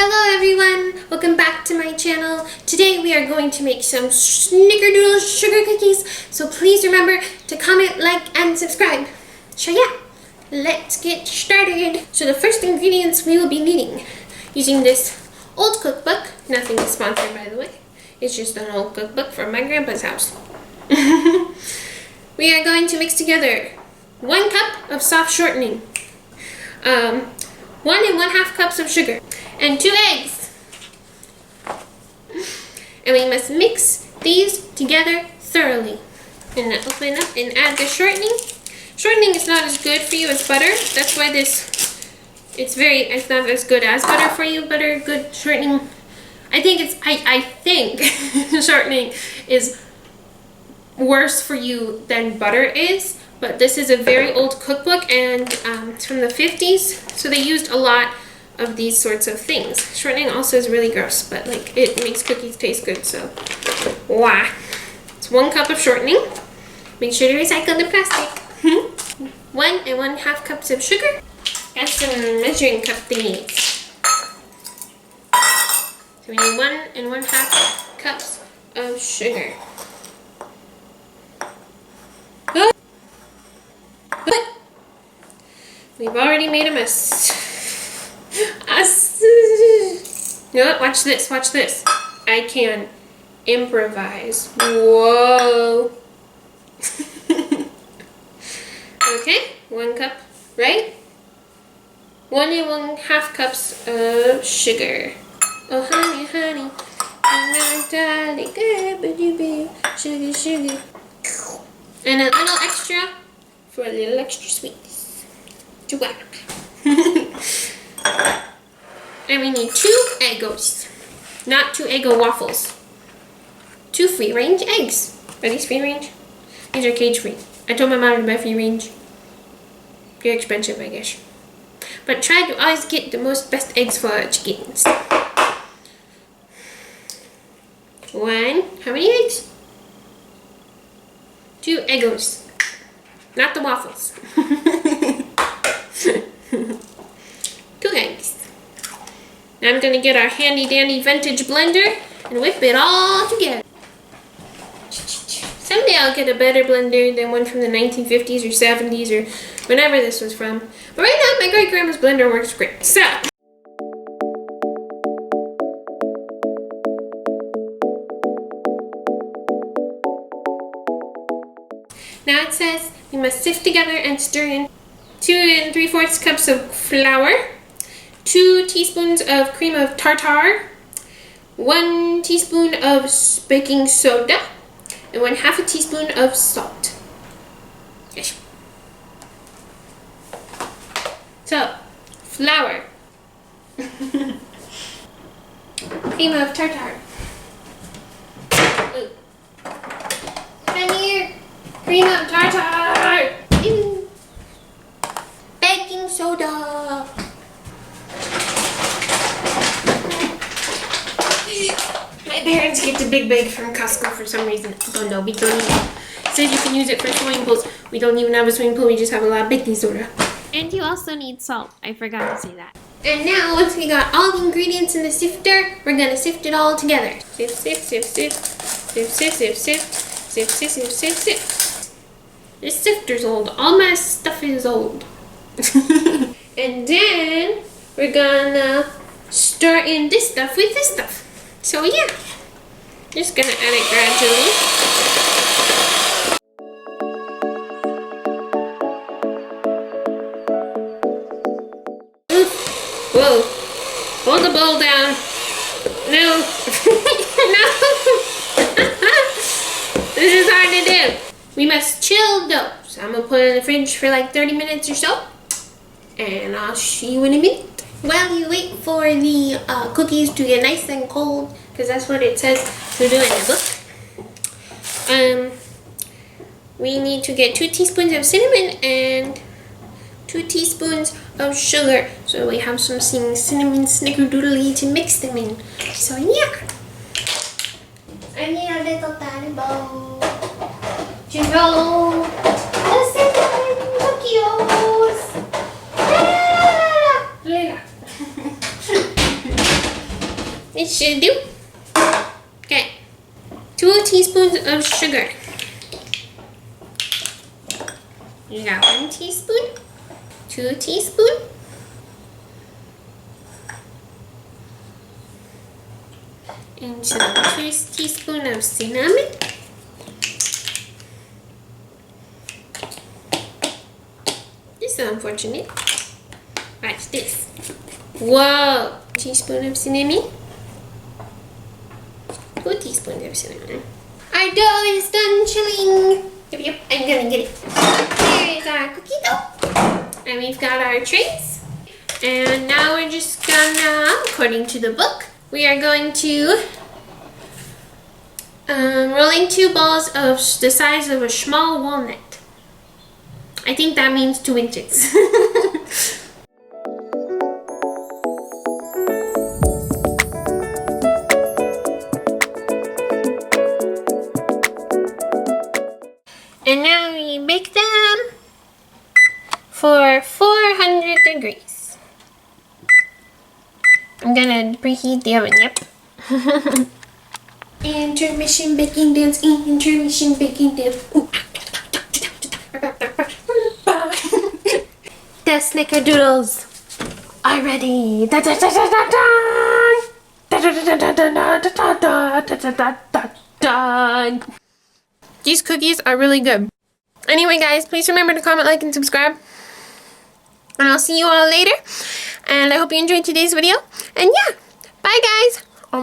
Hello everyone! Welcome back to my channel. Today we are going to make some Snickerdoodle sugar cookies. So please remember to comment, like, and subscribe. So yeah, let's get started. So the first ingredients we will be needing, using this old cookbook. Nothing is sponsored, by the way. It's just an old cookbook from my grandpa's house. We are going to mix together 1 cup of soft shortening, 1 1/2 cups of sugar, and 2 eggs. And we must mix these together thoroughly. And open up and add the shortening. Shortening is not as good for you as butter. That's why it's not as good as butter for you. Good shortening. I think shortening is worse for you than butter is. But this is a very old cookbook, and it's from the 50s, so they used a lot of these sorts of things. Shortening also is really gross, but like it makes cookies taste good, so wow. It's 1 cup of shortening. Make sure to recycle the plastic. 1 1/2 cups of sugar. Got some measuring cup thingies. So we need 1 1/2 cups of sugar. We've already made a mess. You know what? Watch this. Watch this. I can improvise. Whoa. Okay, 1 cup, right? 1 1/2 cups of sugar. Oh, honey, honey. I'm not darling, good, but you be sugar, sugar. And a little extra for a little extra sweetness. To whack. And we need 2 Eggos. Not 2 Eggo waffles. 2 free-range eggs. Are these free-range? These are cage-free. I told my mom to buy free-range. They're expensive, I guess. But try to always get the best eggs for our chickens. 1. How many eggs? 2 Eggos. Not the waffles. 2 eggs. Now I'm gonna get our handy dandy vintage blender and whip it all together. Someday I'll get a better blender than one from the 1950s or 70s or whenever this was from. But right now my great grandma's blender works great. So now it says we must sift together and stir in 2 3/4 cups of flour, 2 teaspoons of cream of tartar, 1 teaspoon of baking soda, and 1/2 teaspoon of salt. Yes. So, flour, cream of tartar. Ooh. Come here, cream of tartar. Ooh. Baking soda. My parents get the big bag from Costco for some reason. I don't know. We don't even. It says you can use it for swimming pools. We don't even have a swimming pool. We just have a lot of baking soda. And you also need salt. I forgot to say that. And now, once we got all the ingredients in the sifter, we're gonna sift it all together. Sift, sift, sift, sift, sift, sift, sift, sift, sift, sift, sift, sift, sift. This sifter's old. All my stuff is old. And then we're gonna stir in this stuff with this stuff. So yeah, just gonna add it gradually. Oof. Whoa, hold the bowl down. No, no. This is hard to do. We must chill dough. So I'm gonna put it in the fridge for like 30 minutes or so. And I'll see you in a minute. While you wait for the cookies to get nice and cold, because that's what it says to do in the book. We need to get 2 teaspoons of cinnamon and 2 teaspoons of sugar. So we have some cinnamon snickerdoodle to mix them in. So yeah. I need a little tiny bowl to roll the cinnamon cookies. It should do. Okay. 2 teaspoons of sugar. You got 1 teaspoon, 2 teaspoons, and some 2 teaspoons of cinnamon. This is unfortunate. Watch this. Whoa! Teaspoon of cinnamon. 2 teaspoons of cinnamon. Our dough is done chilling. Yep, I'm gonna get it. Here is our cookie dough. And we've got our trays. And now we're just gonna, according to the book, we are going to rolling 2 balls of the size of a small walnut. I think that means 2 inches. And now we bake them for 400 degrees. I'm gonna preheat the oven, yep. Intermission baking dance, intermission baking dance. The Snickerdoodles are ready. These cookies are really good. Anyway, guys, please remember to comment, like, and subscribe. And I'll see you all later. And I hope you enjoyed today's video. And yeah, bye, guys.